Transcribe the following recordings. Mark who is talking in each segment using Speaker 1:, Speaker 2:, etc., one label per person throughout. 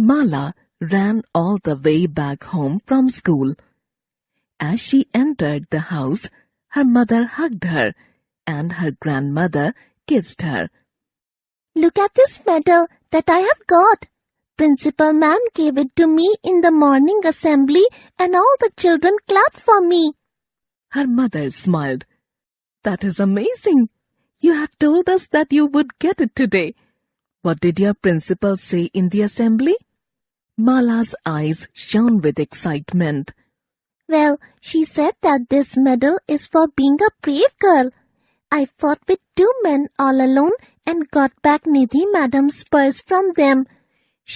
Speaker 1: Mala ran all the way back home from school. As she entered the house, her mother hugged her, and her grandmother kissed her.
Speaker 2: "Look at this medal that I have got. Principal ma'am gave it to me in the morning assembly and all the children clapped for me."
Speaker 1: Her mother smiled. "That is amazing. You have told us that you would get it today. What did your principal say in the assembly?" Mala's eyes shone with excitement.
Speaker 2: "Well, she said that this medal is for being a brave girl. I fought with 2 men all alone and got back Nidhi madam's purse from them.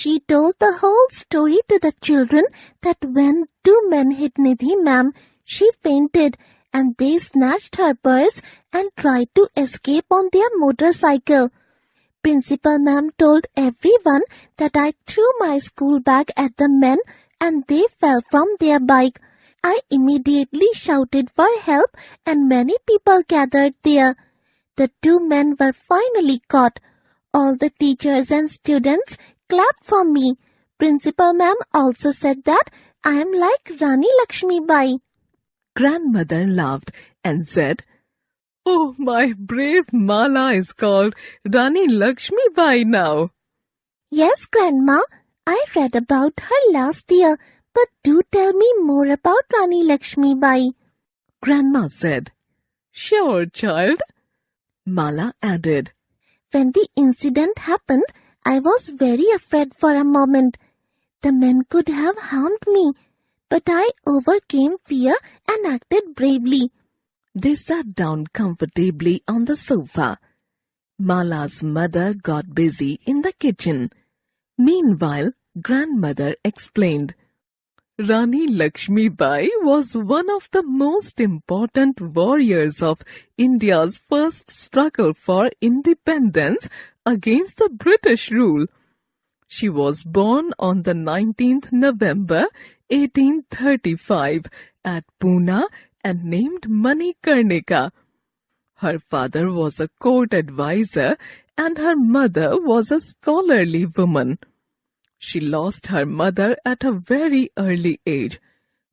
Speaker 2: She told the whole story to the children that when 2 men hit Nidhi ma'am, she fainted and they snatched her purse and tried to escape on their motorcycle. Principal ma'am told everyone that I threw my school bag at the men and they fell from their bike. I immediately shouted for help and many people gathered there. The 2 men were finally caught. All the teachers and students clapped for me. Principal ma'am also said that I am like Rani Lakshmibai."
Speaker 1: Grandmother laughed and said, "Oh, my brave Mala is called Rani Lakshmibai now."
Speaker 2: "Yes, Grandma, I read about her last year, but do tell me more about Rani Lakshmibai."
Speaker 1: Grandma said, "Sure, child." Mala added,
Speaker 2: "When the incident happened, I was very afraid for a moment. The men could have harmed me, but I overcame fear and acted bravely."
Speaker 1: They sat down comfortably on the sofa. Mala's mother got busy in the kitchen. Meanwhile, grandmother explained, "Rani Lakshmibai was one of the most important warriors of India's first struggle for independence against the British rule. She was born on the 19th November 1835 at Pune and named Manikarnika. Her father was a court advisor and her mother was a scholarly woman. She lost her mother at a very early age.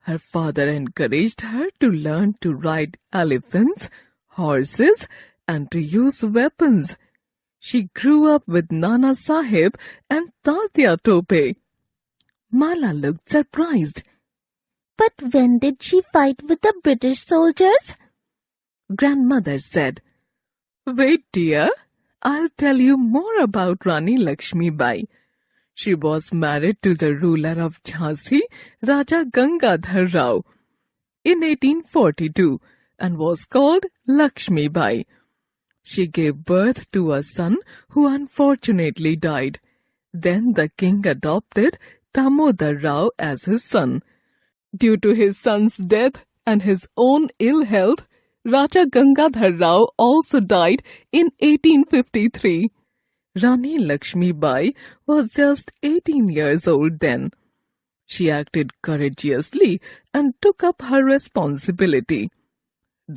Speaker 1: Her father encouraged her to learn to ride elephants, horses, and to use weapons. She grew up with Nana Sahib and Tatya Tope." Mala looked surprised.
Speaker 2: "But when did she fight with the British soldiers?"
Speaker 1: Grandmother said, "Wait, dear, I'll tell you more about Rani Lakshmibai. She was married to the ruler of Jhansi, Raja Gangadhar Rao, in 1842 and was called Lakshmibai. She gave birth to a son who unfortunately died. Then the king adopted Damodar Rao as his son. Due to his son's death and his own ill health, Raja Gangadhar Rao also died in 1853. Rani Lakshmibai was just 18 years old then. She acted courageously and took up her responsibility.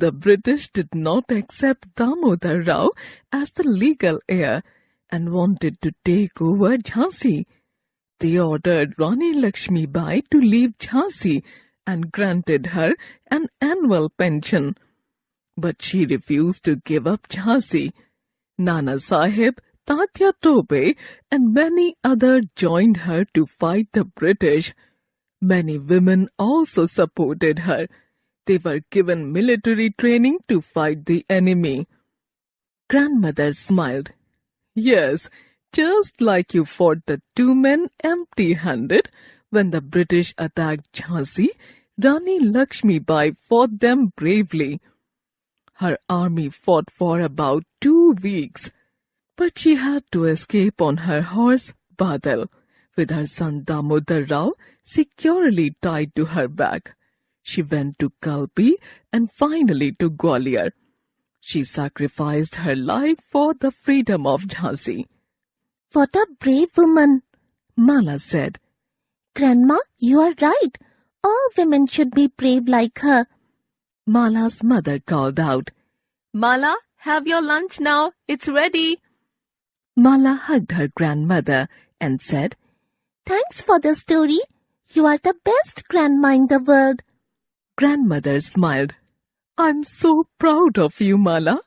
Speaker 1: The British did not accept Damodar Rao as the legal heir and wanted to take over Jhansi. They ordered Rani Lakshmibai to leave Jhansi and granted her an annual pension. But she refused to give up Jhansi. Nana Sahib, Tatya Tope, and many others joined her to fight the British. Many women also supported her. They were given military training to fight the enemy. Grandmother smiled. "Yes, just like you fought the 2 men empty-handed when the British attacked Jhansi, Rani Lakshmibai fought them bravely. Her army fought for about 2 weeks. But she had to escape on her horse, Badal, with her son Damodar Rao securely tied to her back. She went to Kalpi and finally to Gwalior. She sacrificed her life for the freedom of Jhansi."
Speaker 2: "What a brave woman,"
Speaker 1: Mala said.
Speaker 2: "Grandma, you are right. All women should be brave like her."
Speaker 1: Mala's mother called out, "Mala, have your lunch now. It's ready." Mala hugged her grandmother and said,
Speaker 2: Thanks for the story. You are the best grandma in the world.
Speaker 1: Grandmother smiled. I'm so proud of you, Mala.